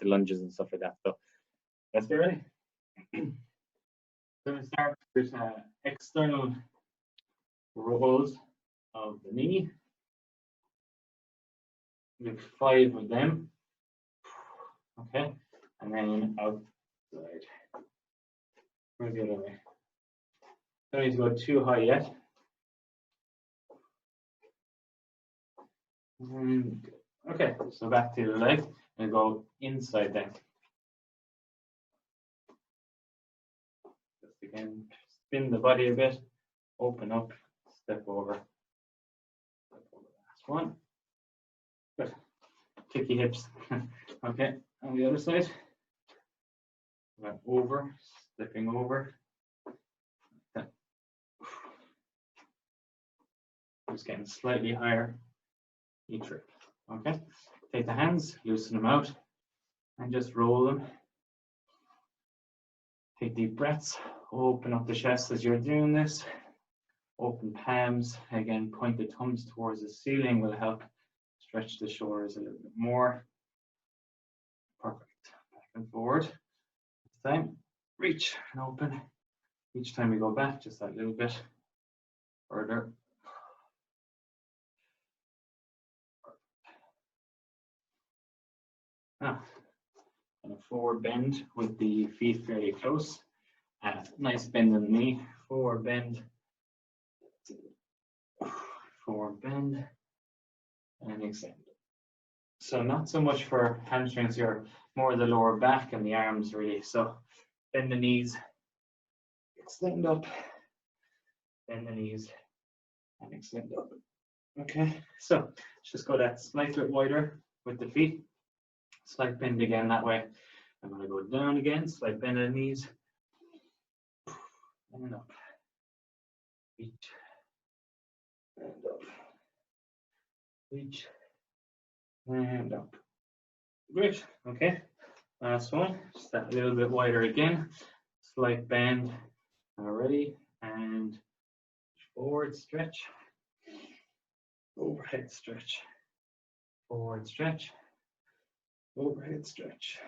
the lunges and stuff like that. So let's get ready. So we start with external rolls of the knee. We have 5 of them. Okay, and then outside. Where's the other way? Don't need to go too high yet. And, okay, so back to the leg and go inside then. Just again, spin the body a bit, open up, step over. Step over the last one. Good. Kick your hips. Okay, on the other side. Went over, stepping over. Just getting slightly higher each rep. Okay, take the hands, loosen them out, and just roll them. Take deep breaths, open up the chest as you're doing this. Open palms, again, point the thumbs towards the ceiling will help stretch the shoulders a little bit more. Perfect. Back and forward. This time, reach and open. Each time we go back, just that little bit further. Now, and a forward bend with the feet fairly close. Nice bend in the knee. Forward bend. Forward bend. And extend. So not so much for hamstrings here, more the lower back and the arms really. So bend the knees, extend up, bend the knees, and extend up. Okay, so let's just go that slight bit wider with the feet. Slight bend again that way. I'm going to go down again, slight bend of the knees, and up. Reach, and up. Reach, and up. Great, okay. Last one, just that little bit wider again. Slight bend, already, and forward stretch. Overhead stretch. Forward stretch. Overhead stretch.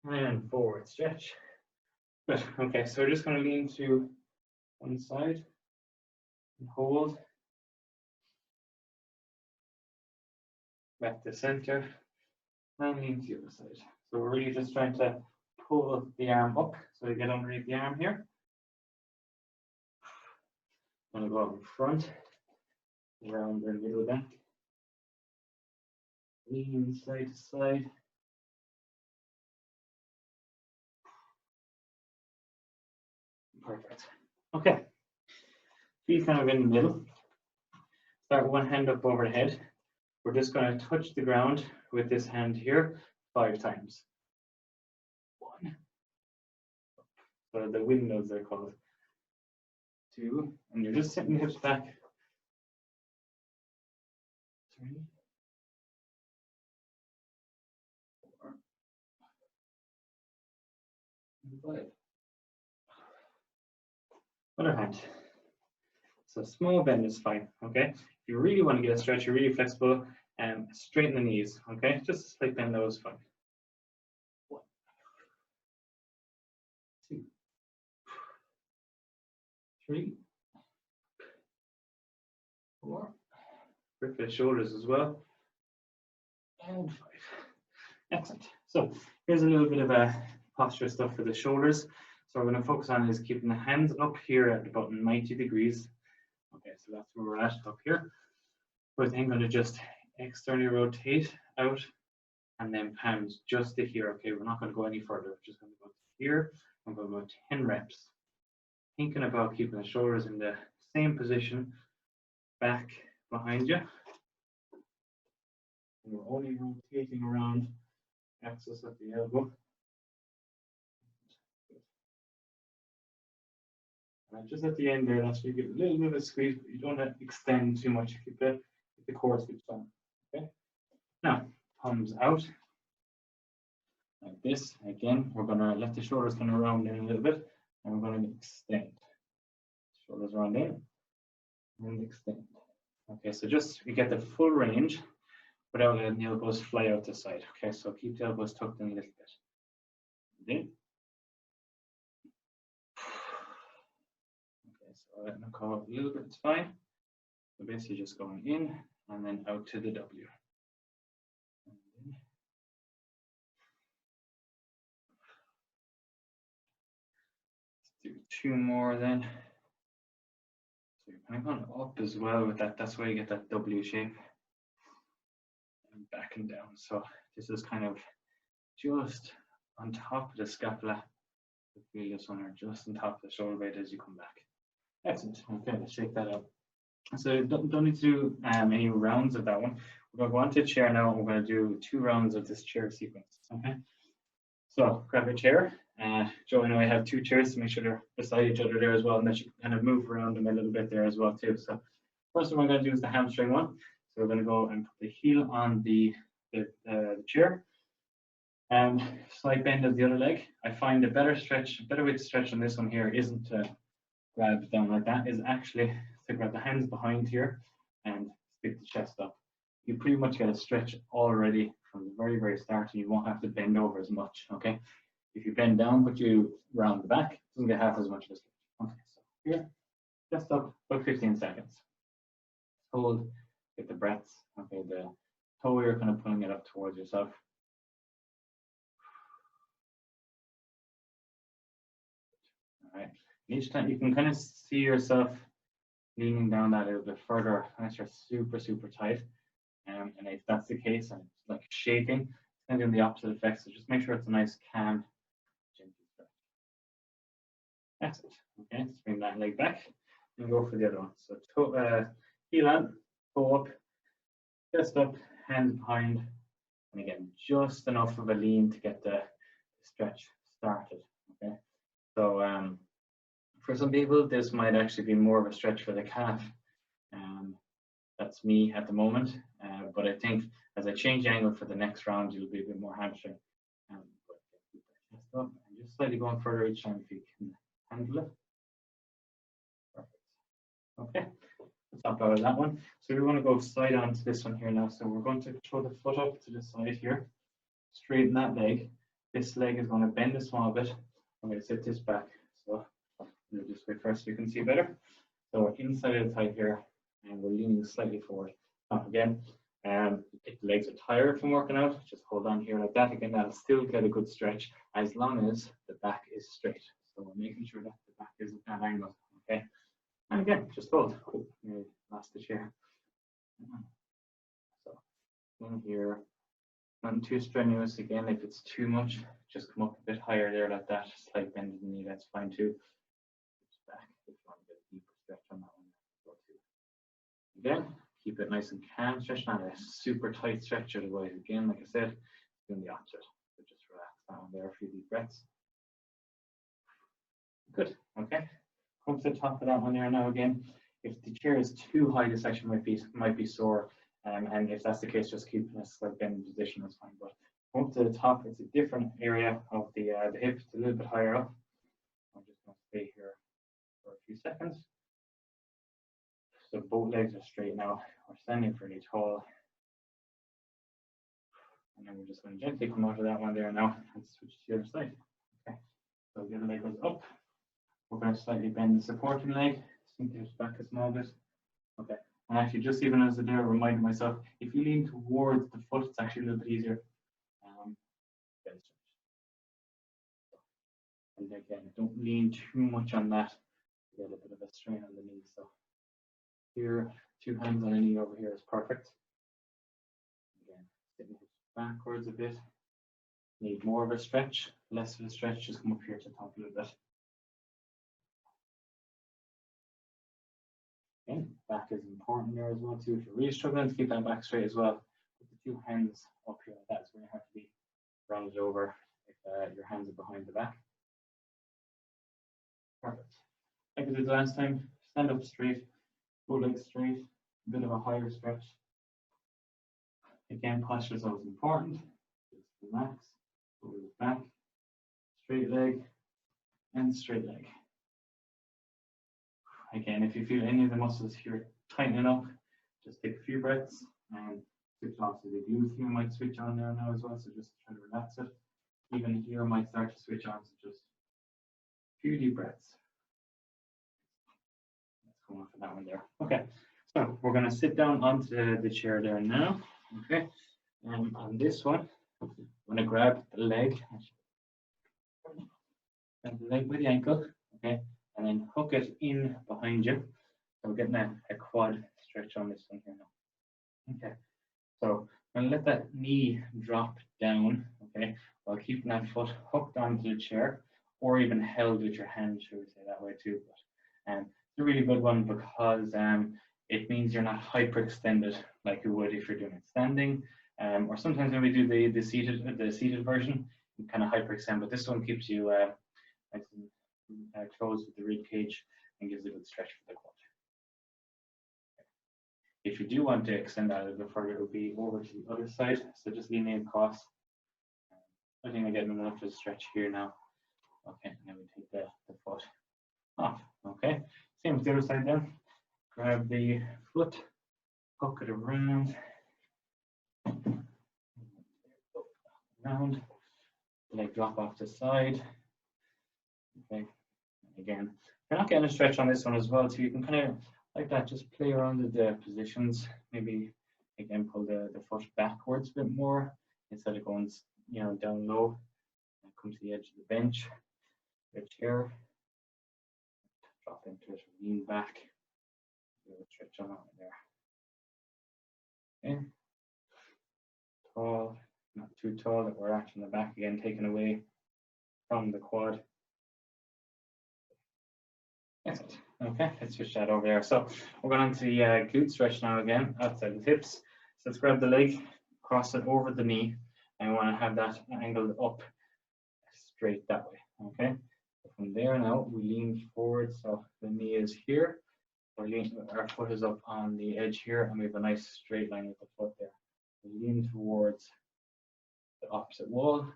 And forward stretch. Good, okay, so we're just going to lean to one side and hold. Back to center and lean to the other side. So we're really just trying to pull the arm up so you get underneath the arm here. I'm going to go up in front, around the middle back. Lean side to side. Perfect. Okay. Feet kind of in the middle. Start one hand up over the head. We're just going to touch the ground with this hand here 5 times. 1. So the windows are called. 2. And you're just sitting the hips back. 3. 4. And 5. Other hand. So small bend is fine, okay? If you really want to get a stretch, you're really flexible, and straighten the knees, okay? Just a slight bend, that was fine. 1, 2, 3, 4. Grip the shoulders as well. And 5. Excellent. So here's a little bit of a posture stuff for the shoulders. So what we're going to focus on is keeping the hands up here at about 90 degrees. Okay, so that's where we're at up here. We're then going to just externally rotate out and then palms just to here. Okay, we're not going to go any further. We're just going to go to here. I'm going to go 10 reps. Thinking about keeping the shoulders in the same position, back behind you. And we're only rotating around axis at the elbow. And just at the end there, that's where you get a little bit of a squeeze, but you don't have to extend too much. Keep the core squeeze on. Okay. Now, palms out like this. Again, we're going to let the shoulders kind of round in a little bit, and we're going to extend. Shoulders round in and extend. Okay, so just we get the full range. without letting the elbows fly out the side. Okay, so keep the elbows tucked in a little bit. In. Okay, so letting them come up a little bit, it's fine. So basically just going in and then out to the W. Let's do 2 more then. So you're kind of going up as well with that. That's why you get that W shape. And back and down. So this is kind of just on top of the scapula. Feel this one are just on top of the shoulder blade as you come back. Excellent. Okay, let's shake that up. So don't need to do any rounds of that one. We're going to go on to chair now. We're going to do 2 rounds of this chair sequence. Okay. So grab your chair. Joe and I have 2 chairs to make sure they're beside each other there as well, and that you can kind of move around them a little bit there as well too. So first one we're going to do is the hamstring one. So we're going to go and put the heel on the chair. And slight bend of the other leg. I find a better way to stretch on this one here isn't to grab down like that, is actually to grab the hands behind here and stick the chest up. You pretty much get a stretch already from the very, very start, and you won't have to bend over as much, okay? If you bend down but you round the back, it doesn't get half as much of a stretch. Okay, so here, chest up, about 15 seconds. Hold, get the breaths, okay, the toe, you're kind of pulling it up towards yourself. All right, each time you can kind of see yourself leaning down that a little bit further unless you're super, super tight. And if that's the case and it's like shaking, it's kind of doing the opposite effect. So just make sure it's a nice, calm, gentle stretch. Excellent. Okay, let's bring that leg back and go for the other one. So toe, heel on, toe up, chest up, hands behind. And again, just enough of a lean to get the stretch started. Okay. So for some people, this might actually be more of a stretch for the calf. That's me at the moment, but I think as I change the angle for the next round, you'll be a bit more hamstring. But keep that chest up and just slightly going further each time if you can handle it. Perfect. Okay, let's hop out of that one. So we want to go side on to this one here now. So we're going to throw the foot up to the side here, straighten that leg. This leg is going to bend a small bit. I'm going to sit this back. So we'll just wait first so you can see better. So we're inside of the thigh here, and we're leaning slightly forward. Now again, if the legs are tired from working out, just hold on here like that. Again, that'll still get a good stretch as long as the back is straight. So we're making sure that the back is at that angle. Okay. And again, just hold. Oh, you lost the chair. So in here, not too strenuous. Again, if it's too much, just come up a bit higher there like that. Slight bend in the knee, that's fine too. Back if you want to get a deeper stretch on that one. Again, keep it nice and calm. Stretch, not a super tight stretch, otherwise, again, like I said, it's doing the opposite. So just relax down there, a few deep breaths. Good. Okay. Come to the top of that one there now. Again, if the chair is too high, this section might be sore. And if that's the case, just keep a slight bend position. That's fine. But come up to the top. It's a different area of the hip. It's a little bit higher up. I'm just going to stay here for a few seconds. So both legs are straight now. We're standing pretty tall. And then we're just going to gently come out of that one there now and switch to the other side. Okay. So the other leg goes up. We're going to slightly bend the supporting leg, sink it back a small bit. Okay. And actually, just even as I there, reminding myself, if you lean towards the foot, it's actually a little bit easier. And again, don't lean too much on that. You get a bit of a strain on the knee. So here, 2 hands on the knee over here is perfect. Again, sitting backwards a bit. Need more of a stretch, less of a stretch, just come up here to the top a little bit. Okay, back is important there as well too. If you're really struggling to keep that back straight as well, put the 2 hands up here. That's where you have to be rounded over if your hands are behind the back. Perfect. Like we did last time, stand up straight, both legs straight, a bit of a higher stretch. Again, posture is always important. Just relax, over the back, straight leg, and straight leg. Again, if you feel any of the muscles here tightening up, just take a few breaths and switch off. So the glutes here might switch on there now as well. So just try to relax it. Even here might start to switch on. So just a few deep breaths. Let's go on for that one there. Okay. So we're going to sit down onto the chair there now. Okay. And on this one, I'm going to grab the leg. Grab the leg with the ankle. Okay. And then hook it in behind you. So we're getting a quad stretch on this one here now. Okay. So I'm going to let that knee drop down. Okay. While keeping that foot hooked onto the chair, or even held with your hand, should we say that way too. But it's a really good one because it means you're not hyperextended like you would if you're doing it standing, or sometimes when we do the seated version, you kind of hyperextend. But this one keeps you nice and closed with the rib cage and gives a good stretch for the quad. If you do want to extend that a little bit further, it will be over to the other side. So just leaning across. I think I'm getting enough to stretch here now. Okay, and then we take the foot off. Okay, same with the other side then. Grab the foot, hook it around, leg drop off the side. Okay, and again, you're not getting a stretch on this one as well, so you can kind of like that, just play around with the positions. Maybe again pull the foot backwards a bit more instead of going, you know, down low. And come to the edge of the bench, the chair, drop into it, lean back. Stretch on that one there. Okay. Tall, not too tall that we're arching the back again, taken away from the quad. Excellent. Okay, let's switch that over there. So we're going on to the glute stretch now again, outside the hips. So let's grab the leg, cross it over the knee, and we want to have that angled up straight that way. Okay. So from there now, we lean forward. So the knee is here. Our foot is up on the edge here, and we have a nice straight line with the foot there. We lean towards the opposite wall.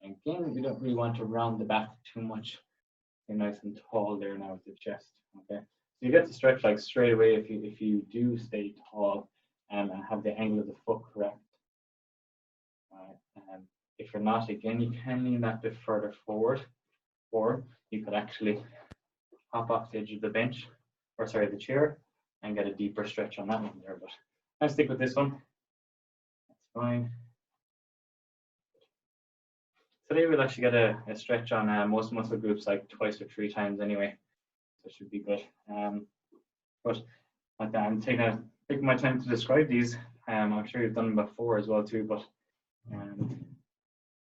And again, we don't really want to round the back too much. You're nice and tall there now with the chest. Okay, so you get to stretch like straight away if you do stay tall and have the angle of the foot correct. If you're not, again, you can lean that bit further forward, or you could actually hop off the edge of the bench. Or sorry, the chair, and get a deeper stretch on that one there. But I'll stick with this one. That's fine. Today we'll actually get a stretch on most muscle groups like twice or 3 times anyway. So it should be good. But I'm taking my time to describe these. I'm sure you've done them before as well too. But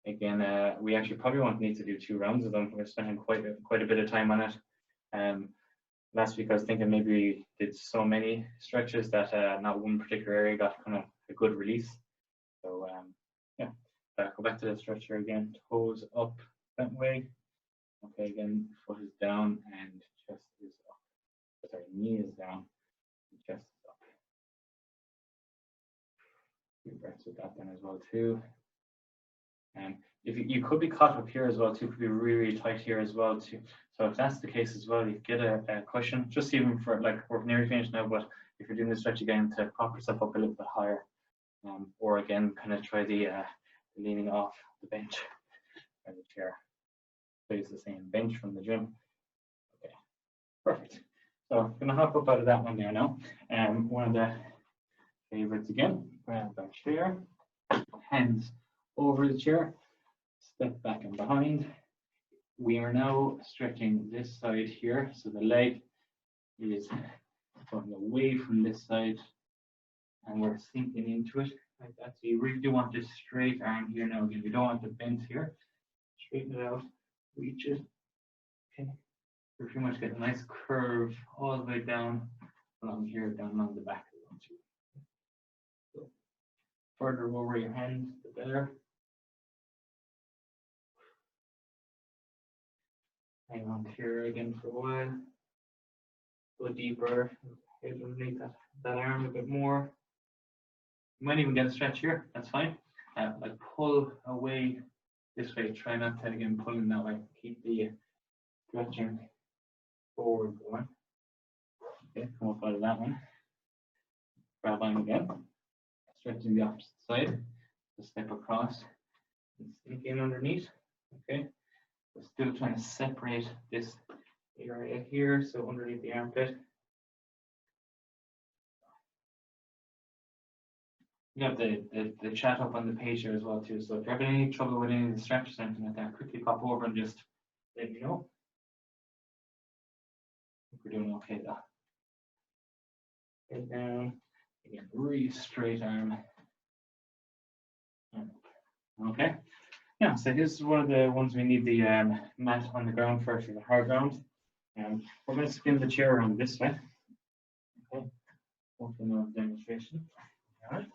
again, we actually probably won't need to do 2 rounds of them. We're spending quite a bit of time on it. Last week I was thinking maybe we did so many stretches that not one particular area got kind of a good release. So yeah, go back to the stretcher again, toes up that way. Okay, again, foot is down and chest is up. Sorry, knee is down, and chest is up. Few breaths with that then as well too. And if you could be caught up here as well too, could be really tight here as well too. So if that's the case as well, you get a cushion, just even for like, we're nearly finished now, but if you're doing the stretch again, to prop yourself up a little bit higher, or again, kind of try the leaning off the bench or the chair. Plays the same bench from the gym. Okay, perfect. So I'm gonna hop up out of that one there now. One of the favorites again, grab our chair, hands over the chair, step back and behind. We are now stretching this side here, so the leg is going away from this side and we're sinking into it like that. So you really do want this straight arm here now. Again, you don't want the bend here. Straighten it out, reach it. Okay, you pretty much get a nice curve all the way down along here, down along the back of the one too. So further over your hand, the better. Hang on here again for a while. Go deeper, head underneath that arm a bit more. You might even get a stretch here, that's fine. Like pull away this way, try not to again pulling that way. Keep the stretching forward going. Okay, come up out of that one. Grab on again. stretching the opposite side. So step across and sneak in underneath. Okay. We're still trying to separate this area here, so underneath the armpit. You have the chat up on the page here as well too. So if you're having any trouble with any of the stretches or anything like that, quickly pop over and just let me know. We're doing okay though. Head down. Again, really straight arm. Okay. Yeah, so here's one of the ones we need the mat on the ground for the hard ground. We're going to spin the chair around this way. Okay. Open up demonstration. All right.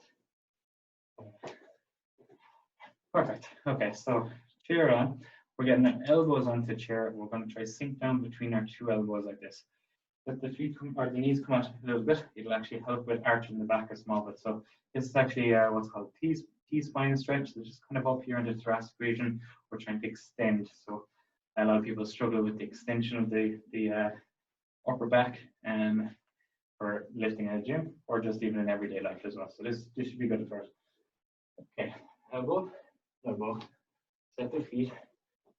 Perfect. Okay, so chair on. We're getting our elbows onto the chair. We're going to try to sink down between our two elbows like this. Let the feet come, or the knees come out a little bit. It'll actually help with arching the back a small bit. So this is actually what's called T-spine stretch. So just kind of up here in the thoracic region, we're trying to extend. So a lot of people struggle with the extension of the upper back for lifting in a gym or just even in everyday life as well. So this should be good for us. Okay, elbow, elbow. Set the feet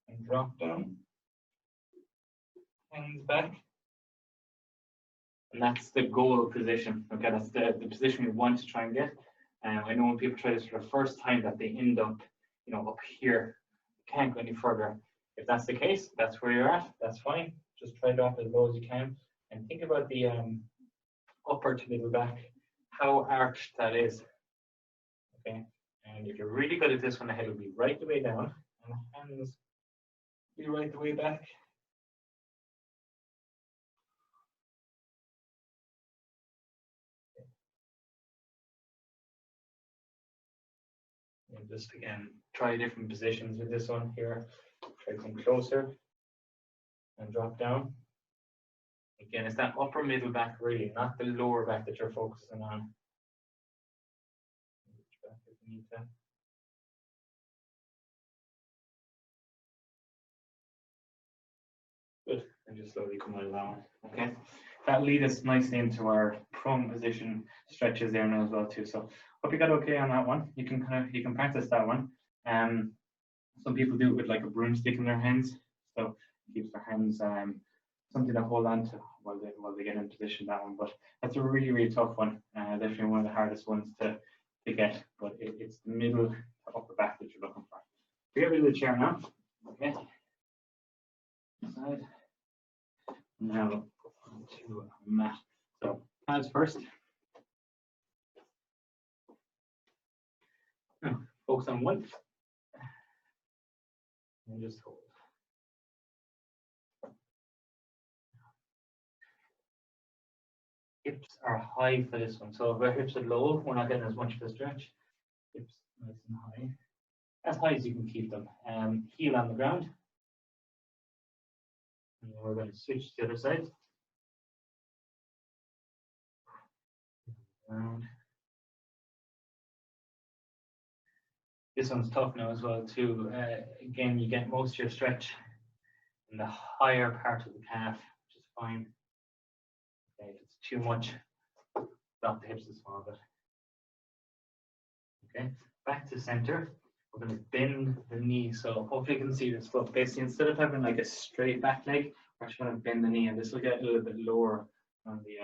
and drop down. Hands back. And that's the goal position. Okay, that's the position we want to try and get. I know when people try this for the first time that they end up, up here. Can't go any further. If that's the case, that's where you're at. That's fine. Just try to drop as low as you can, and think about the upper to middle back, how arched that is. Okay, and if you're really good at this one, the head will be right the way down, and the hands be right the way back. And just again, try different positions with this one here. Try to come closer and drop down. Again, it's that upper middle back really, not the lower back that you're focusing on. Back if you need to. Good, and just slowly come out of that one. Okay, that leads us nicely into our prone position stretches there now as well too. So hope you got okay on that one. You can practice that one. Some people do it with like a broomstick in their hands, so it keeps their hands something to hold on to while they get in position. That one, but that's a really tough one. Definitely one of the hardest ones to get. But it's the middle to upper back that you're looking for. We get rid of the chair now. Okay. Side. Now onto a mat. So pads first. Now focus on one. And just hold. Hips are high for this one. So if our hips are low, we're not getting as much of a stretch. Hips nice and high. As high as you can keep them. Heel on the ground. And then we're going to switch to the other side. Around. This one's tough now as well too. Again, you get most of your stretch in the higher part of the calf, which is fine. Okay, if it's too much, drop the hips a small bit. Okay, back to center. We're going to bend the knee. So hopefully you can see this. But basically, instead of having like a straight back leg, we're actually going to bend the knee, and this will get a little bit lower on the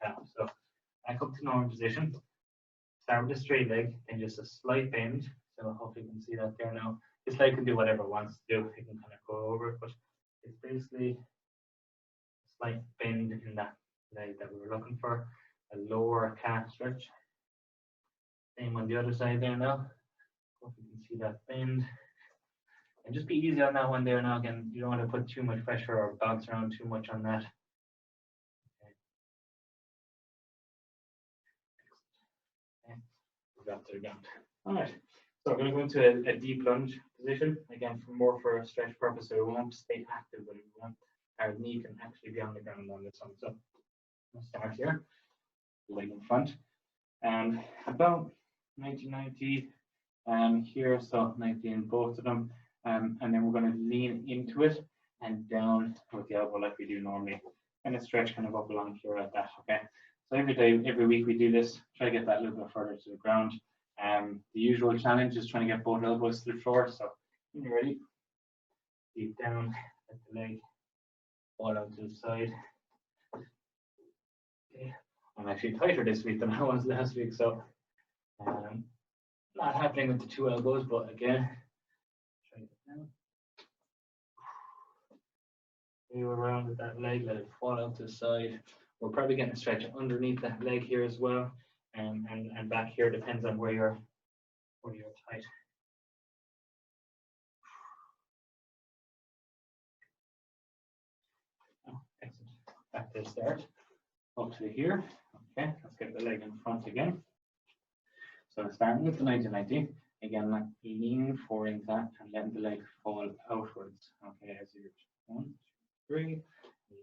calf. So back up to normal position. Start with a straight leg, then just a slight bend. So hopefully you can see that there now. This leg can do whatever it wants to do. It can kind of go over it, but it's basically a slight bend in that leg that we were looking for. A lower calf stretch. Same on the other side there now. Hope you can see that bend. And just be easy on that one there now. Again, you don't want to put too much pressure or bounce around too much on that. Okay. Drop to the ground. All right. So we're going to go into a deep lunge position, again, for a stretch purpose, so we won't stay active, but we want our knee can actually be on the ground on this one. So we'll start here, leg in front, and about 90 here, so 90 in both of them, and then we're going to lean into it and down with the elbow like we do normally, and a stretch kind of up along here like that. Okay, So every day, every week we do this, try to get that a little bit further to the ground. The usual challenge is trying to get both elbows to the floor. So when you're ready, deep down, let the leg fall out to the side. Okay. I'm actually tighter this week than I was last week, so not happening with the 2 elbows, but again, try to get down. Move around with that leg, let it fall out to the side. We're probably getting a stretch underneath that leg here as well, and back here, depends on where you're tight. Oh, excellent. Back to the start. Up to here. Okay, let's get the leg in front again. So starting with the 90-90, again, like leaning forward into that and letting the leg fall outwards. Okay, as you're 1, 2, 3,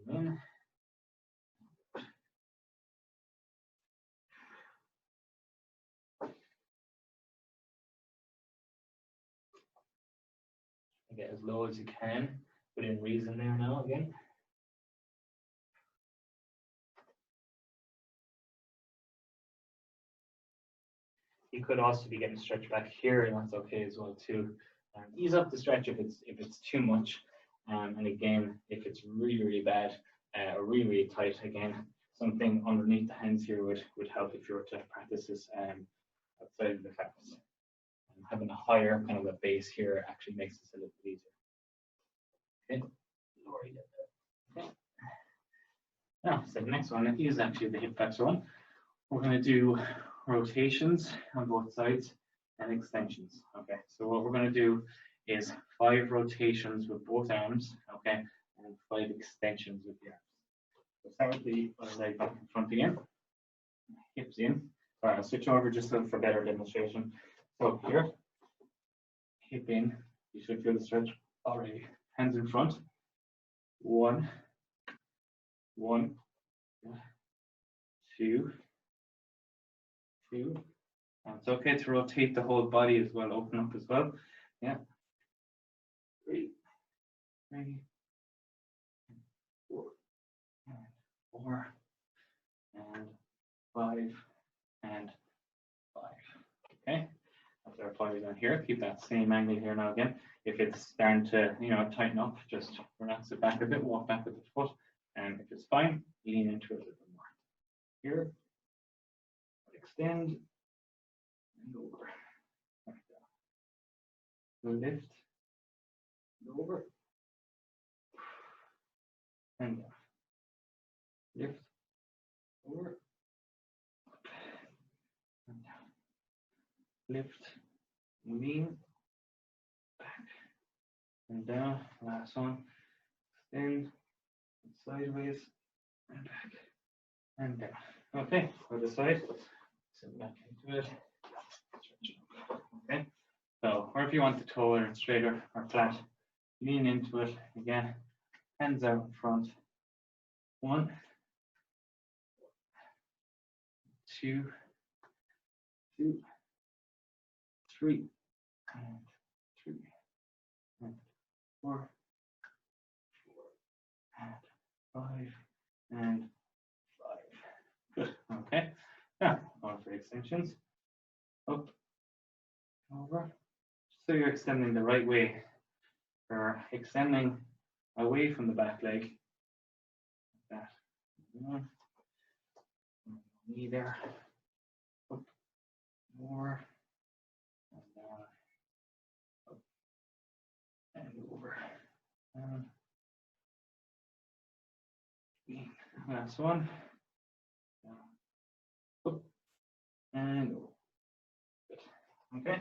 lean in. Get as low as you can, within reason there now again. You could also be getting stretched back here, and that's okay as well too. Ease up the stretch if it's too much, and again, if it's really bad or really tight, again, something underneath the hands here would help if you were to practice this outside of the class. Having a higher kind of a base here actually makes this a little bit easier. Okay, lower you there. Okay. Now, so the next one is actually the hip flexor one. We're going to do rotations on both sides and extensions. Okay, so what we're going to do is 5 rotations with both arms, okay, and 5 extensions with the arms. So start with the other leg back in front again, hips in. Sorry, I'll switch over just for better demonstration. So here, hip in, you should feel the stretch already. Hands in front. 1, 1, 2, 2. And it's okay to rotate the whole body as well, open up as well. Yeah. 3, 3, 4, and 4, and 5, and 5. Okay. That's our 5 down here. Keep that same angle here now again. If it's starting to, tighten up, just relax it back a bit, walk back with the foot. And if it's fine, lean into it a little bit more. Here, extend, and over. Lift, and over, and down. Lift, over, and down. Lift, lean, back, and down. Last one. Extend, sideways, and back, and down. Okay, other side. Sit back into it. Okay, so wherever you want the toe, whether it's straighter or flat, lean into it again. Hands out in front. 1, 2, 2, 3, and 3, and 4, and 5, and 5. Good. Okay. Now, on for extensions. Up, over. So you're extending the right way. You're extending away from the back leg. Like that. Knee there. Up, more, and down. Up, and over. Down. Last one. Down. Up, and over. Good. Okay.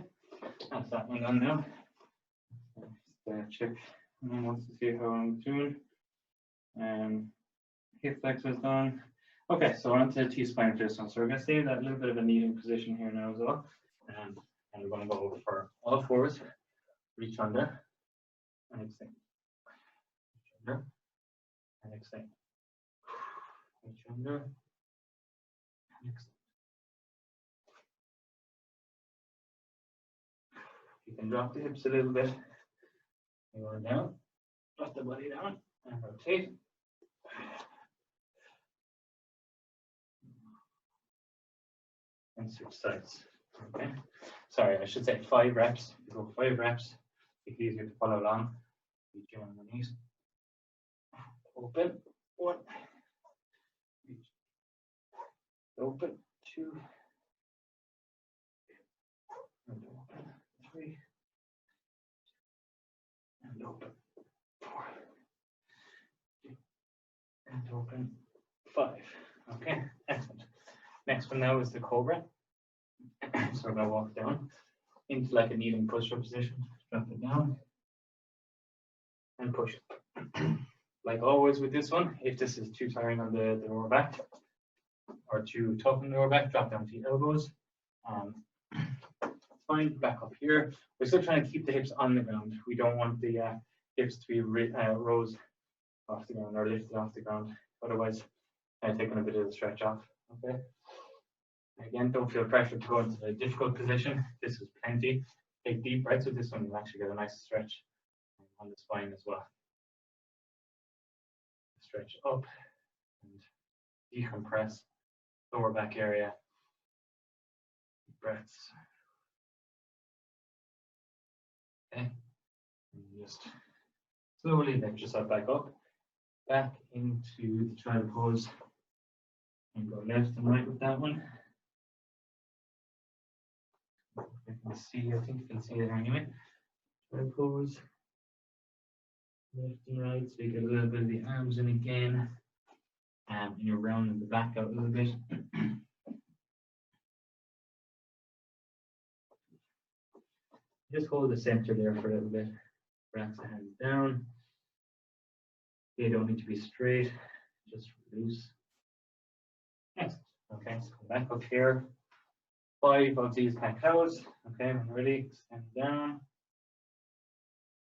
That's that one done now. Just check. Anyone wants to see how I'm doing? Hip flexors done. Okay, so we're on to the T-spine for this one. So we're going to stay in that little bit of a kneeling position here now as well. And we're going to go for all fours. Reach under and extend. Reach under and extend. Reach under and extend. You can drop the hips a little bit. Lower down. Drop the body down and rotate. and switch sides. Okay. Sorry, I should say 5 reps. You go 5 reps. It's easier to follow along. Reach on the knees. Open. 1. Reach. Open. 2. And open. 3. And open. 4. And open. 5. Okay, excellent. Next one now is the cobra. So we're going to walk down into like a kneeling push-up position. Drop it down and push. Like always with this one, if this is too tiring on the lower back or too tough on the lower back, drop down to the elbows. It's fine. Back up here. We're still trying to keep the hips on the ground. We don't want the hips to be rose off the ground or lifted off the ground. Otherwise, taking a bit of the stretch off. Okay. Again, don't feel pressure to go into the difficult position. This is plenty. Take deep breaths with this one. You'll actually get a nice stretch on the spine as well. Stretch up and decompress lower back area. Deep breaths. Okay. And just slowly lift yourself back up, back into the child pose, and go left and right with that one. I can see, I think you can see it anyway. Child pose, left and right, so you get a little bit of the arms in again, and you're rounding the back out a little bit. Just hold the center there for a little bit. Relax the hands down. They don't need to be straight, just loose. Next, okay, so come back up here. 5 of these cat cows. Okay, when ready, extend down.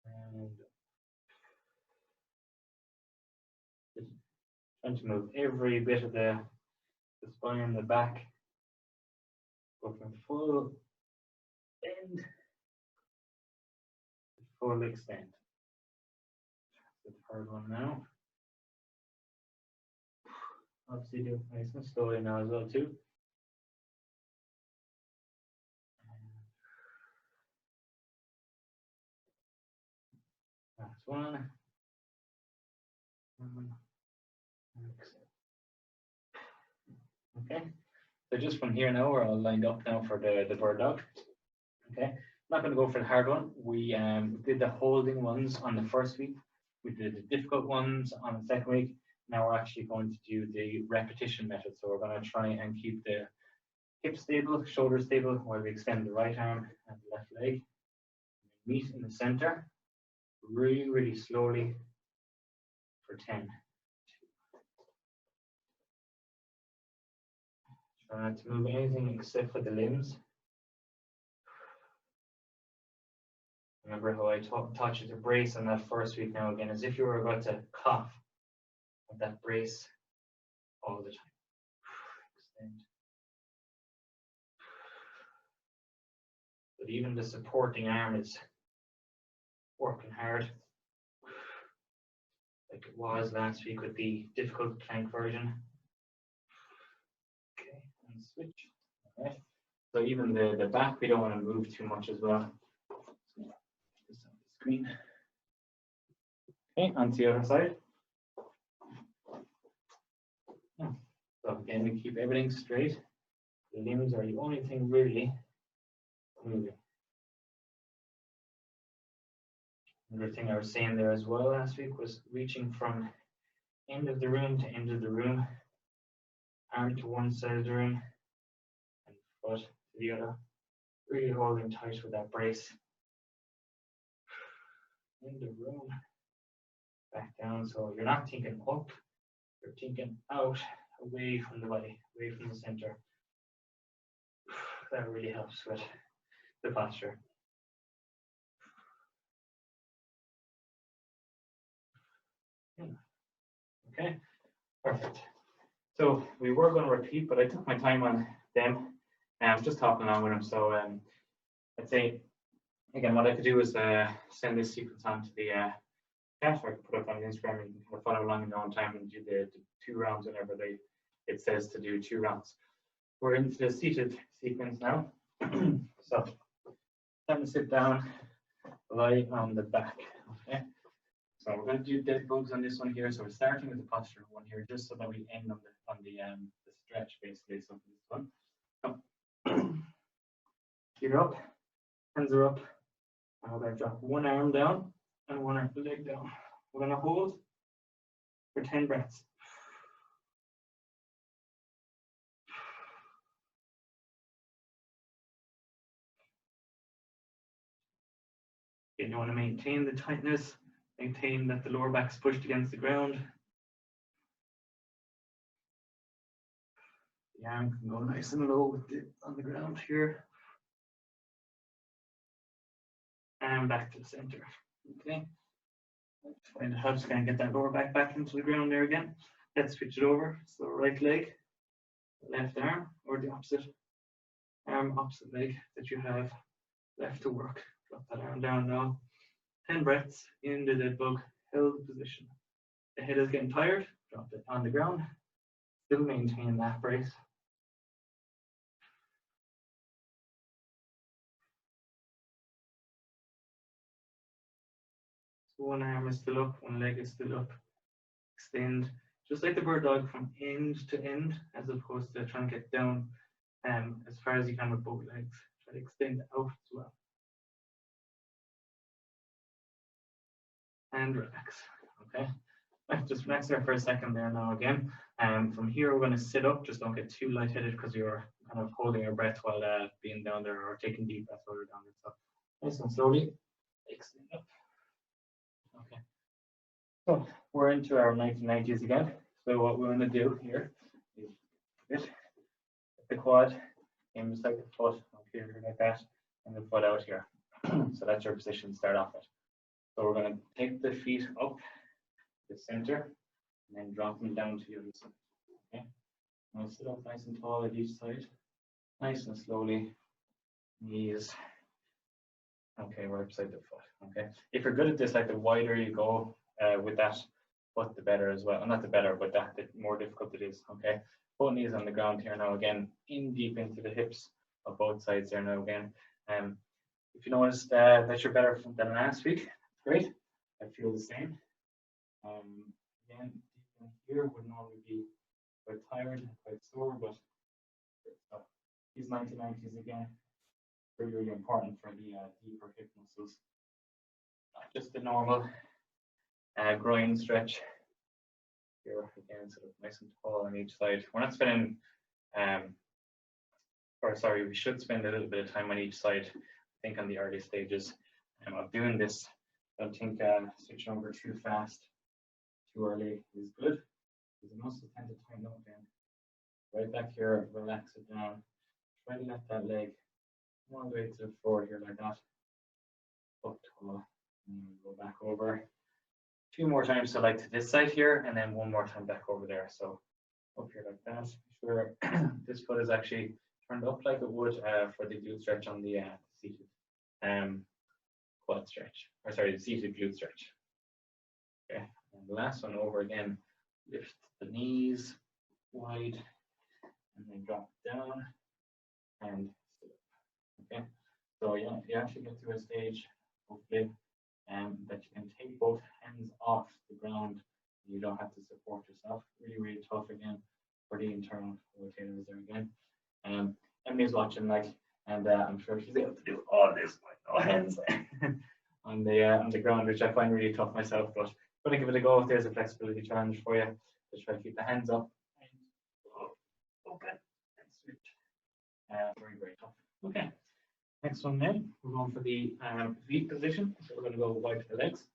And just trying to move every bit of the spine, the back. Go from full bend. Full extend. The third one now. Obviously do it nice and slowly now as well too. Last one. Okay. So just from here now, we're all lined up now for the bird dog. Okay. I'm not going to go for the hard one. We did the holding ones on the first week. We did the difficult ones on the second week. Now we're actually going to do the repetition method. So we're going to try and keep the hip stable, shoulder stable, while we extend the right arm and the left leg. Meet in the center, really, really slowly for 10. Try not to move anything except for the limbs. Remember how I taught you to brace on that first week now again, as if you were about to cough with that brace all the time. Extend. But even the supporting arm is working hard, like it was last week with the difficult plank version. Okay, and switch. All right. So even the back, we don't want to move too much as well. Just on the screen. Okay, onto the other side. So again, we keep everything straight. The limbs are the only thing really moving. Another thing I was saying there as well last week was reaching from end of the room to end of the room, arm to one side of the room, and foot to the other. Really holding tight with that brace. In the room, back down. So you're not thinking up, you're thinking out, away from the body, away from the center. That really helps with the posture. Okay, perfect. So we were going to repeat, but I took my time on them, and I was just talking along with them. So I'd say, again, what I could do is send this sequence on to the chat, or I could put it up on Instagram, and you can kind of follow along in your own time and do the 2 rounds whenever it says to do 2 rounds. we're into the seated sequence now. So, time to sit down, lie on the back. Okay. So we're going to do dead bugs on this one here. So we're starting with the posture one here, just so that we end on the stretch basically. So for this one, feet are up, hands are up, and we're going to drop one arm down and one leg down. We're going to hold for 10 breaths. Again, you want to maintain the tightness, maintain that the lower back's pushed against the ground. The arm can go nice and low with it on the ground here. And back to the center. Okay. Find it helps kind of get that lower back into the ground there again. Let's switch it over. So right leg, left arm, or the opposite arm, opposite leg that you have left to work. Drop that arm down now. 10 breaths in the dead bug, held position. The head is getting tired, drop it on the ground. Still maintain that brace. So one arm is still up, one leg is still up. Extend, just like the bird dog, from end to end, as opposed to trying to get down as far as you can with both legs. Try to extend out as well. And relax. Okay. Just relax there for a second there now again. From here we're going to sit up. Just don't get too lightheaded because you're kind of holding your breath while being down there, or taking deep breaths while you're down there. So nice and slowly extend up. Okay. So we're into our 1990s again. So what we're going to do here is get the quad in beside the foot up here like that, and the foot out here. So that's your position to start off with. So we're going to take the feet up the center and then drop them down to the other side. Okay. Now sit up nice and tall at each side, nice and slowly. Knees. Okay, right beside the foot. Okay. If you're good at this, like the wider you go with that foot, the better as well. Not the better, but the more difficult it is. Okay. Both knees on the ground here now again, in deep into the hips of both sides there now again. If you noticed that you're better than last week, great. I feel the same. Again, deep in here would normally be quite tired and quite sore, but these 1990s again, really, really important for the deeper hip muscles. Not just the normal groin stretch. Here again, sort of nice and tall on each side. We're not spending, we should spend a little bit of time on each side. I think on the early stages of doing this. I don't think switching over too fast, too early is good, because the muscles tend to tighten up again. Right back here, relax it down. Try to let that leg come all the way to the floor here like that. Up tall, and go back over. 2 more times, so like to this side here, and then 1 more time back over there. So up here like that. Be sure this foot is actually turned up like it would for the glute stretch on the seated quad stretch, or sorry, the seated glute stretch. Okay, and the last one over again. Lift the knees wide, and then drop down and sit up. Okay, so yeah, you actually get to a stage, hopefully, that you can take both hands off the ground. You don't have to support yourself. Really, really tough again for the internal rotators there again. Emily's watching, like, and I'm sure she's able to do all this with no hands on the ground, which I find really tough myself. But I'm going to give it a go if there's a flexibility challenge for you. Just try to keep the hands up and open and switch. Very, very tough. Okay. Next one then, we're going for the V position. So we're going to go wide to the legs.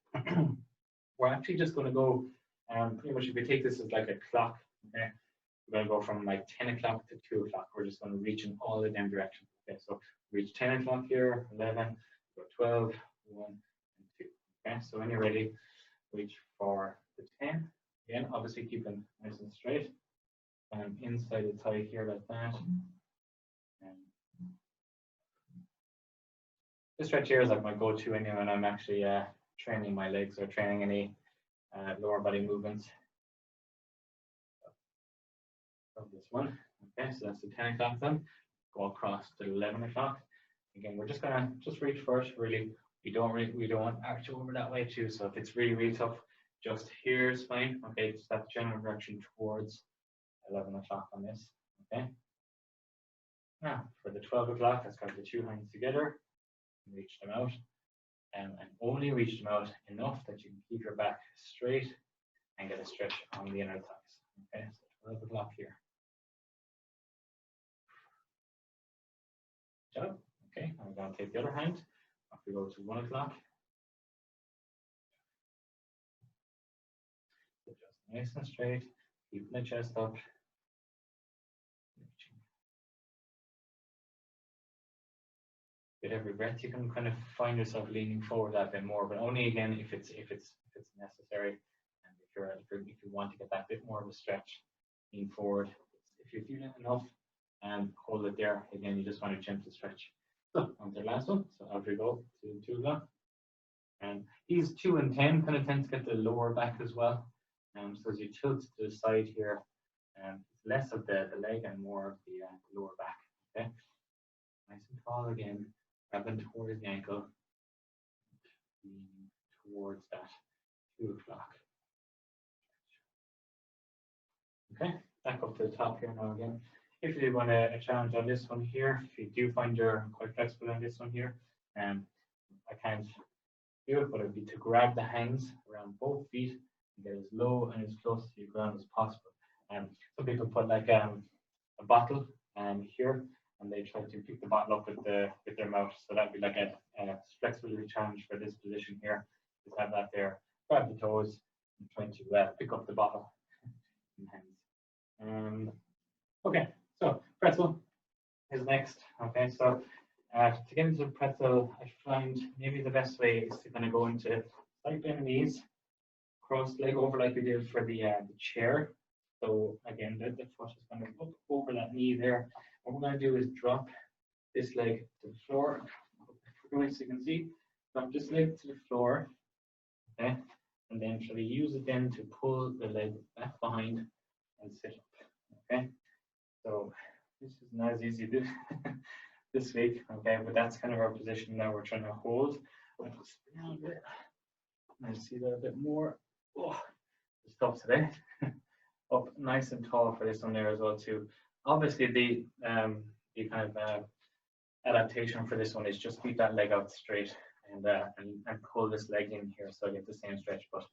We're actually just going to go, pretty much if we take this as like a clock, okay, we're going to go from like 10 o'clock to 2 o'clock. We're just going to reach in all the damn directions. Okay, so reach 10 o'clock here, 11, go 12, 1, and 2. Okay, so when you're ready, reach for the 10. Again, obviously keeping nice and straight. Inside the thigh here like that. This stretch here is like my go-to anyway when I'm actually training my legs or training any lower body movements. So this one, Okay, so that's the 10 o'clock then. Go across to 11 o'clock. Again, we're just gonna reach first. Really, we don't arch over that way too. So if it's really tough, just here is fine. Okay, just that general direction towards 11 o'clock on this. Okay. Now for the 12 o'clock, let's grab the two hands together and reach them out. And only reach them out enough that you can keep your back straight and get a stretch on the inner thighs. Okay, so 12 o'clock here. Good job. Okay, I'm going to take the other hand. Off we go to 1 o'clock. So just nice and straight, keeping the chest up. With every breath, you can kind of find yourself leaning forward that bit more, but only again if it's necessary, and if you want to get that bit more of a stretch, lean forward. If you're feeling enough, and hold it there. Again, you just want to gently stretch. So on to the last one. So out we go to 2 o'clock. And these 2 and 10 kind of tend to get the lower back as well. So as you tilt to the side here, it's less of the leg and more of the lower back. Okay, nice and tall again. Grabbing towards the ankle, leaning towards that 2 o'clock. Okay, back up to the top here now again. If you want a challenge on this one here, if you do find you're quite flexible on this one here, I can't do it, but it would be to grab the hands around both feet and get as low and as close to the ground as possible. Some people put like a bottle here, and they try to pick the bottle up with their mouth. So that'd be like a flexibility challenge for this position here. Just have that there, grab the toes, and try to pick up the bottle in hands. Okay, so pretzel is next. Okay, so to get into the pretzel, I find maybe the best way is to kind of go into side bend knees, cross leg over like we did for the chair. So again, the foot is kind of up over that knee there. What we're going to do is drop this leg to the floor. So you can see, drop this leg to the floor. Okay, and then try to use it then to pull the leg back behind and sit up. Okay, so this is not as easy to do this week. Okay, but that's kind of our position now. We're trying to hold. I'll spin out a bit. I see that a bit more. Oh, it's tough today. Up nice and tall for this one there as well too. Obviously the kind of adaptation for this one is just keep that leg out straight and pull this leg in here so I get the same stretch. But